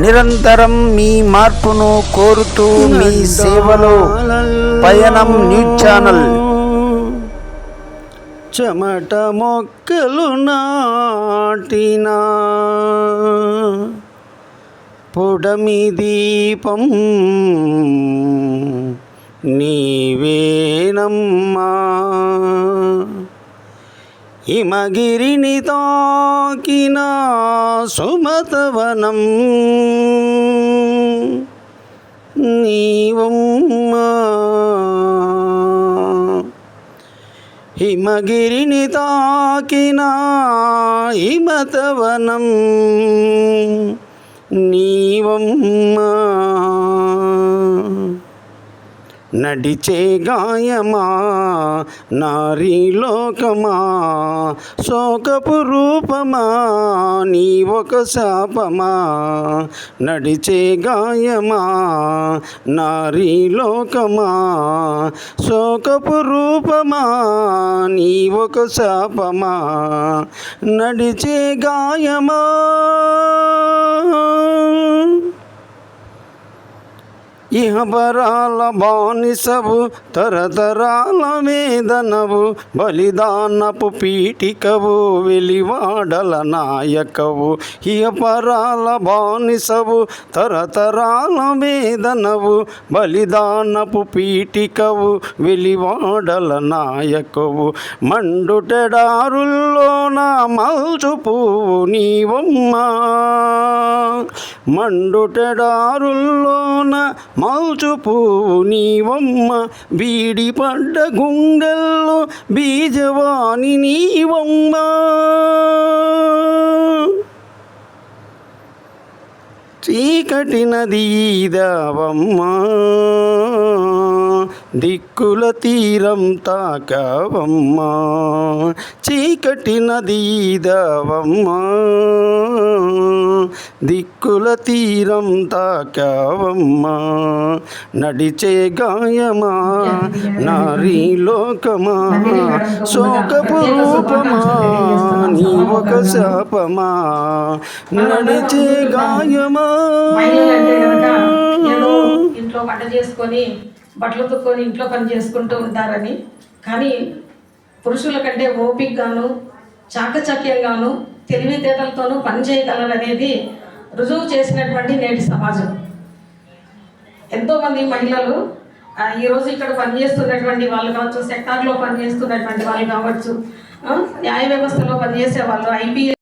నిరంతరం మీ మార్పును కోరుతూ మీ సేవలో పయనం న్యూస్ ఛానల్. చెమట మొక్కలు నాటిన పొడమి దీపం నీవేనమ్మా. హిమగిరిని తాకిన సుమతవనం నీవమ్మా. హిమగిరిని తాకిన హిమతవనం నీవమ్మా. నడిచే గాయమా నారీలోకమా శోకపు రూపమా నీ ఒక శాపమా. నడిచే గాయమా నారీలోకమా శోకపు రూపమా నీ ఒక శాపమా. నడిచే గాయమా ఇహపరాల బానిసవు తరతరాల వేదనవు బలిదానపు పీఠికవు వెలివాడల నాయకవు. ఇహపరాల బానిసవు తరతరాల వేదనవు బలిదానపు పీఠికవు వెలివాడల నాయకవు. మండుటెడారుల్లోన మల్చు పువ్వు నీవమ్మా. మండుటెడారుల్లోన మల్చు పువ్వు నీవమ్మ. బీడిపడ్డ గుండెల్లో బీజవాణి నీవమ్మ. చీకటి నది ఈదావమ్మా దిక్కుల తీరం తాకావమ్మా. చీకటి నది ఈదావమ్మా దిక్కుల తీరం తాకావమ్మా. నడిచే గాయమా నారీలోకమా శోకపు రూపమా నీ ఒక శాపమా. నడిచే గాయమా. ఇంట్లో వంట చేసుకొని బట్టలు తుక్కొని ఇంట్లో పని చేసుకుంటూ ఉంటారని, కానీ పురుషుల కంటే ఓపికగాను చాకచక్యంగాను తెలివితేటలతోనూ పని చేయగలరనేది రుజువు చేసినటువంటి నేటి సమాజం. ఎంతోమంది మహిళలు ఈరోజు ఇక్కడ పనిచేస్తున్నటువంటి వాళ్ళు కావచ్చు, సెక్టార్లో పనిచేస్తున్నటువంటి వాళ్ళు కావచ్చు, న్యాయ వ్యవస్థలో పనిచేసే వాళ్ళు, ఐపీఎస్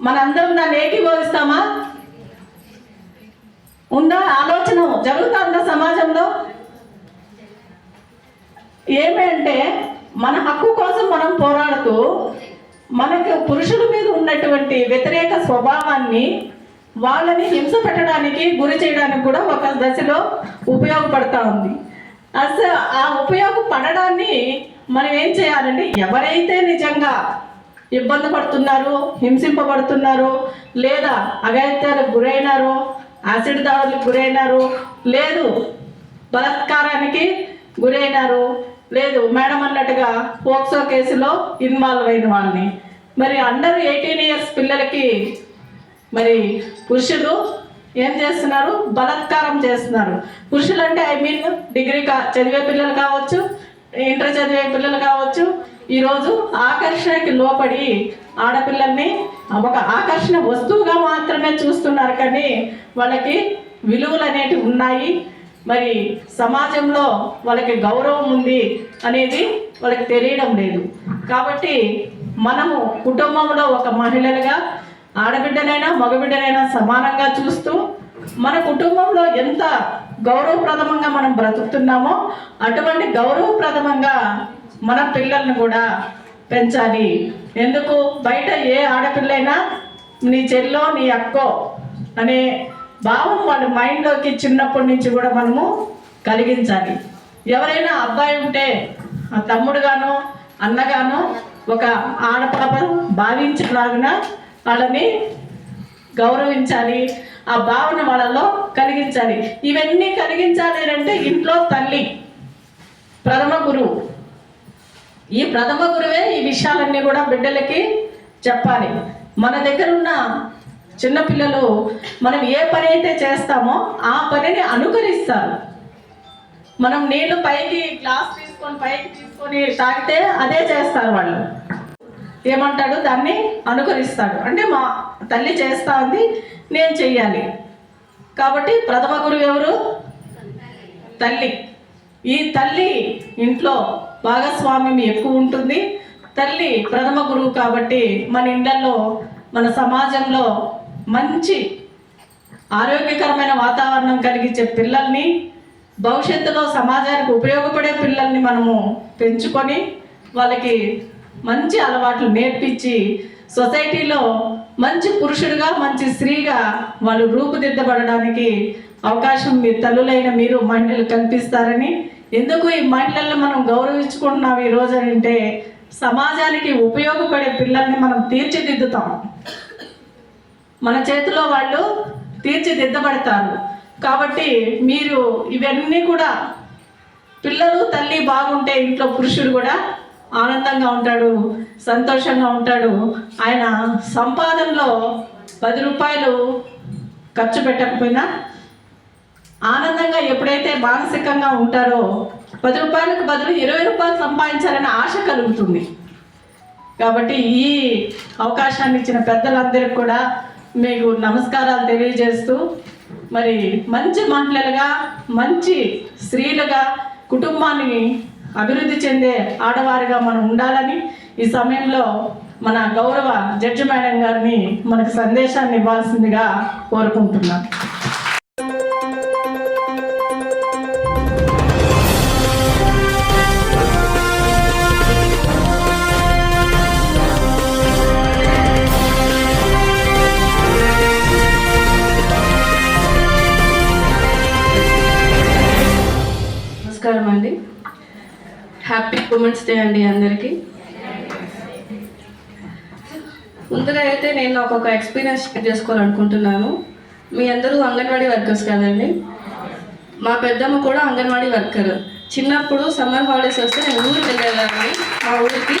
మనందరం దాన్ని ఏకీభవిస్తామా? ఉందా ఆలోచన? జరుగుతుందా సమాజంలో? ఏమంటే మన హక్కు కోసం మనం పోరాడుతూ మనకు పురుషుల మీద ఉన్నటువంటి వ్యతిరేక స్వభావాన్ని వాళ్ళని హింస పెట్టడానికి గురి చేయడానికి కూడా ఒక దశలో ఉపయోగపడతా ఉంది. అసలు ఆ ఉపయోగపడడాన్ని మనం ఏం చేయాలంటే, ఎవరైతే నిజంగా ఇబ్బంది పడుతున్నారో, హింసింపబడుతున్నారో, లేదా అఘాయిత్యాలకు గురైనారో, యాసిడ్ దాడులకు గురైనారు, లేదు బలాత్కారానికి గురైనారు, లేదు మేడం అన్నట్టుగా పోక్సో కేసులో ఇన్వాల్వ్ అయిన వాళ్ళని, మరి అండర్ 18 years పిల్లలకి మరి పురుషులు ఏం చేస్తున్నారు? బలాత్కారం చేస్తున్నారు. పురుషులు అంటే డిగ్రీ చదివే పిల్లలు కావచ్చు, ఇంటర్ చదివే పిల్లలు కావచ్చు, ఈరోజు ఆకర్షణకి లోపడి ఆడపిల్లల్ని ఒక ఆకర్షణ వస్తువుగా మాత్రమే చూస్తున్నారు, కానీ వాళ్ళకి విలువలు అనేటివి ఉన్నాయి, మరి సమాజంలో వాళ్ళకి గౌరవం ఉంది అనేది వాళ్ళకి తెలియడం లేదు. కాబట్టి మనము కుటుంబంలో ఒక మహిళలుగా ఆడబిడ్డనైనా మగబిడ్డనైనా సమానంగా చూస్తూ మన కుటుంబంలో ఎంత గౌరవప్రదమంగా మనం బ్రతుకుతున్నామో అటువంటి గౌరవప్రదమంగా మన పిల్లల్ని కూడా పెంచాలి. ఎందుకు బయట ఏ ఆడపిల్లైనా నీ చెల్లో నీ అక్కో అనే భావం వాళ్ళ మైండ్లోకి చిన్నప్పటి నుంచి కూడా మనము కలిగించాలి. ఎవరైనా అబ్బాయి ఉంటే ఆ తమ్ముడుగానో అన్నగానో ఒక ఆడపాప భావించలాగిన వాళ్ళని గౌరవించాలి, ఆ భావన వాళ్ళలో కలిగించాలి. ఇవన్నీ కలిగించాలి అంటే ఇంట్లో తల్లి ప్రథమ గురువు. ఈ ప్రథమ గురువే ఈ విషయాలన్నీ కూడా బిడ్డలకి చెప్పాలి. మన దగ్గర ఉన్న చిన్నపిల్లలు మనం ఏ పని అయితే చేస్తామో ఆ పనిని అనుకరిస్తారు. మనం నీళ్లు పైకి గ్లాస్ తీసుకొని తాగితే అదే చేస్తారు వాళ్ళు. ఏమంటాడు, దాన్ని అనుకరిస్తాడు. అంటే మా తల్లి చేస్తా ఉంది, నేను చెయ్యాలి. కాబట్టి ప్రథమ గురువు ఎవరు? తల్లి. ఈ తల్లి ఇంట్లో భాగస్వామ్యం ఎక్కువ ఉంటుంది. తల్లి ప్రథమ గురువు కాబట్టి మన ఇళ్లలో, మన సమాజంలో మంచి ఆరోగ్యకరమైన వాతావరణం కలిగించే పిల్లల్ని, భవిష్యత్తులో సమాజానికి ఉపయోగపడే పిల్లల్ని మనము పెంచుకొని వాళ్ళకి మంచి అలవాట్లు నేర్పించి సొసైటీలో మంచి పురుషుడిగా, మంచి స్త్రీగా వాళ్ళు రూపుదిద్దబడడానికి అవకాశం మీ తల్లులైన మీరు మహిళలు కల్పిస్తారని. ఎందుకు ఈ మహిళలను మనం గౌరవించుకుంటున్నాం ఈ రోజు అంటే, సమాజానికి ఉపయోగపడే పిల్లల్ని మనం తీర్చిదిద్దుతాం. మన చేతిలో వాళ్ళు తీర్చిదిద్దబడతారు. కాబట్టి మీరు ఇవన్నీ కూడా, పిల్లలు తల్లి బాగుంటే ఇంట్లో పురుషుడు కూడా ఆనందంగా ఉంటాడు, సంతోషంగా ఉంటాడు. ఆయన సంపాదనలో 10 రూపాయలు ఖర్చు పెట్టకపోయినా ఆనందంగా ఎప్పుడైతే మానసికంగా ఉంటారో 10 రూపాయలకు బదులు 20 రూపాయలు సంపాదించాలనే ఆశ కలుగుతుంది. కాబట్టి ఈ అవకాశాన్ని ఇచ్చిన పెద్దలందరికీ కూడా మీకు నమస్కారాలు తెలియజేస్తూ, మరి మంచి మహిళలుగా, మంచి స్త్రీలుగా, కుటుంబాన్ని అభివృద్ధి చెందే ఆడవారిగా మనం ఉండాలని ఈ సమయంలో మన గౌరవ జడ్జి మేడం గారిని మనకు సందేశాన్ని ఇవ్వాల్సిందిగా కోరుకుంటున్నాను. నమస్కారం అండి. హ్యాపీ ఉమెన్స్ డే అండి అందరికీ. ముందుగా అయితే నేను నాకు ఒక ఎక్స్పీరియన్స్ షేర్ చేసుకోవాలనుకుంటున్నాను. మీ అందరూ అంగన్వాడీ వర్కర్స్ కదండి. మా పెద్దమ్మ కూడా అంగన్వాడీ వర్కర్. చిన్నప్పుడు సమ్మర్ హాలిడేస్ వస్తే నేను ఊరికి వెళ్ళేదాన్ని, మా ఊరికి.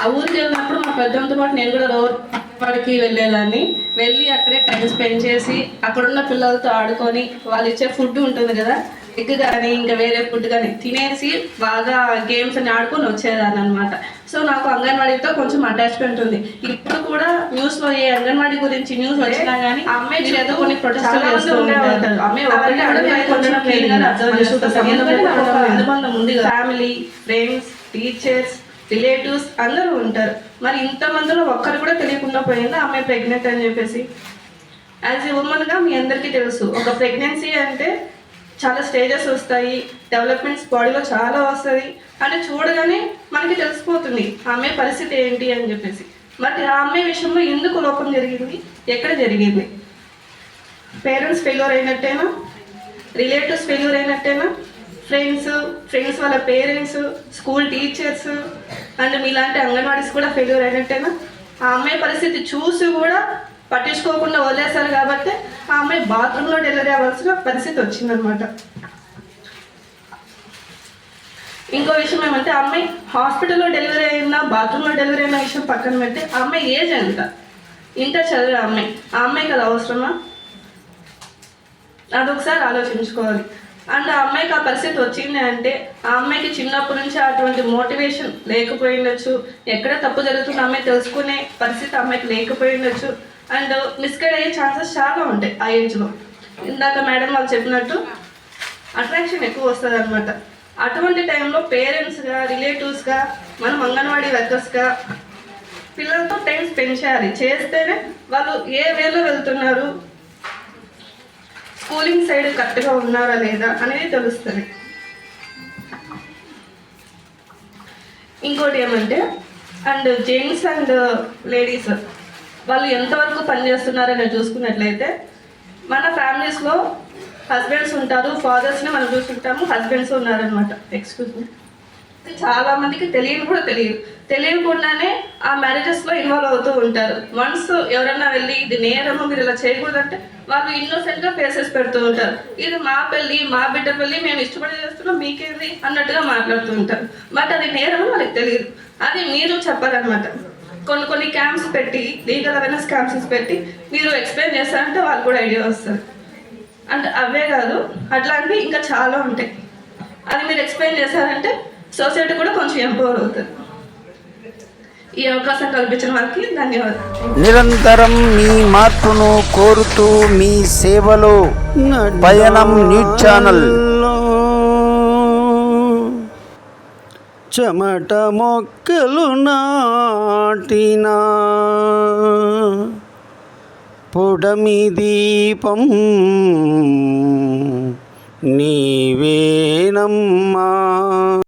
ఆ ఊరికి వెళ్ళినప్పుడు మా పెద్దమ్మతో పాటు నేను కూడా రోజు అంగన్వాడికి వెళ్ళేదాన్ని. వెళ్ళి అక్కడే టైం స్పెండ్ చేసి అక్కడున్న పిల్లలతో ఆడుకొని, వాళ్ళు ఇచ్చే ఫుడ్ ఉంటుంది కదా, ఎగ్ కానీ ఇంకా వేరే ఫుడ్ కానీ తినేసి బాగా గేమ్స్ అని ఆడుకొని వచ్చేదాన్ని అనమాట. సో నాకు అంగన్వాడీతో కొంచెం అటాచ్మెంట్ ఉంది. ఇప్పుడు కూడా న్యూస్లో ఏ అంగన్వాడీ గురించి న్యూస్ వచ్చినా కానీ అమ్మాయి ఏదో కొన్ని ప్రొటెస్ట్ చేస్తూ ఉంటారు. అమ్మాయి అనుబంధం ఉంది. ఫ్యామిలీ, ఫ్రెండ్స్, టీచర్స్, రిలేటివ్స్ అందరూ ఉంటారు. మరి ఇంతమందిలో ఒక్కరు కూడా తెలియకుండా పోయిందా అమ్మాయి ప్రెగ్నెంట్ అని చెప్పేసి? యాజ్ ఏ ఉమెన్గా మీ అందరికీ తెలుసు, ఒక ప్రెగ్నెన్సీ అంటే చాలా స్టేజెస్ వస్తాయి, డెవలప్మెంట్స్ బాడీలో చాలా వస్తుంది. అంటే చూడగానే మనకి తెలిసిపోతుంది ఆ అమ్మాయి పరిస్థితి ఏంటి అని చెప్పేసి. బట్ ఆ అమ్మాయి విషయంలో ఎందుకు లోపం జరిగింది, ఎక్కడ జరిగింది? పేరెంట్స్ ఫెయిల్యూర్ అయినట్టేనా? రిలేటివ్స్ ఫెయిల్యూర్ అయినట్టేనా? ఫ్రెండ్స్ వాళ్ళ పేరెంట్స్, స్కూల్ టీచర్స్ అండ్ మీలాంటి అంగన్వాడీస్ కూడా ఫెయిల్యూర్ అయినట్టేనా? ఆ అమ్మాయి పరిస్థితి చూసి కూడా పట్టించుకోకుండా వదిలేశారు కాబట్టి ఆ అమ్మాయి బాత్రూంలో డెలివరీ అవ్వాల్సిన పరిస్థితి వచ్చిందనమాట. ఇంకో విషయం ఏమంటే, ఆ అమ్మాయి హాస్పిటల్లో డెలివరీ అయినా, బాత్రూంలో డెలివరీ అయిన విషయం పక్కన పెట్టి ఆ అమ్మాయి ఏజ్ ఎంత? ఇంటర్ చదివే అమ్మాయి, ఆ అమ్మాయికి అది అవసరమా? అదొకసారి ఆలోచించుకోవాలి. అండ్ ఆ అమ్మాయికి ఆ పరిస్థితి వచ్చింది అంటే ఆ అమ్మాయికి చిన్నప్పటి నుంచి అటువంటి మోటివేషన్ లేకపోయిండొచ్చు, ఎక్కడ తప్పు జరుగుతుందో అమ్మాయి తెలుసుకునే పరిస్థితి అమ్మాయికి లేకపోయిండొచ్చు. అండ్ మిస్గైడ్ అయ్యే ఛాన్సెస్ చాలా ఉంటాయి ఆ ఏజ్లో. ఇందాక మేడం వాళ్ళు చెప్పినట్టు అట్రాక్షన్ ఎక్కువ వస్తుంది అనమాట. అటువంటి టైంలో పేరెంట్స్గా, రిలేటివ్స్గా, మనం అంగన్వాడీ వర్కర్స్గా పిల్లలతో టైం స్పెండ్ చేయాలి. చేస్తేనే వాళ్ళు ఏ వేలో వెళ్తున్నారు, స్కూలింగ్ సైడ్ కరెక్ట్గా ఉన్నారా లేదా అనేది తెలుస్తుంది. ఇంకోటి ఏమంటే, అండ్ జెంట్స్ అండ్ లేడీస్ వాళ్ళు ఎంతవరకు పనిచేస్తున్నారని చూసుకున్నట్లయితే, మన ఫ్యామిలీస్లో హస్బెండ్స్ ఉంటారు, ఫాదర్స్ని మనం చూసుకుంటాము, హస్బెండ్స్ ఉన్నారనమాట. Excuse me. చాలా మందికి తెలియని కూడా తెలియకుండానే ఆ మ్యారేజెస్లో ఇన్వాల్వ్ అవుతూ ఉంటారు. వన్స్ ఎవరైనా వెళ్ళి ఇది నేరము, మీరు ఇలా చేయకూడదంటే వాళ్ళు ఇన్నోసెంట్గా ఫేసెస్ పెడుతూ ఉంటారు. ఇది మా పెళ్ళి, మా బిడ్డ పెళ్ళి, మేము ఇష్టపడి చేస్తున్నాం, మీకేంది అన్నట్టుగా మాట్లాడుతూ ఉంటారు. బట్ అది నేరము వాళ్ళకి తెలియదు. అది మీరు చెప్పాలన్నమాట. కొన్ని క్యాంప్స్ పెట్టి, లీగల్ అవేర్నెస్ క్యాంప్స్ పెట్టి మీరు ఎక్స్ప్లెయిన్ చేస్తారంటే వాళ్ళు కూడా ఐడియా వస్తారు. అంటే అవే కాదు, అట్లాంటివి ఇంకా చాలా ఉంటాయి. అది మీరు ఎక్స్ప్లెయిన్ చేశారంటే సొసైటీ కూడా కొంచెం ఎంపవర్ అవుతుంది. ఈ అవకాశం కల్పించిన వారికి ధన్యవాదాలు. నిరంతరం మీ మార్పును కోరుతూ మీ సేవలో పయనం న్యూస్ ఛానల్. చెమట మొక్కలు నాటినా పొడమి దీపం నీవేనమ్మా.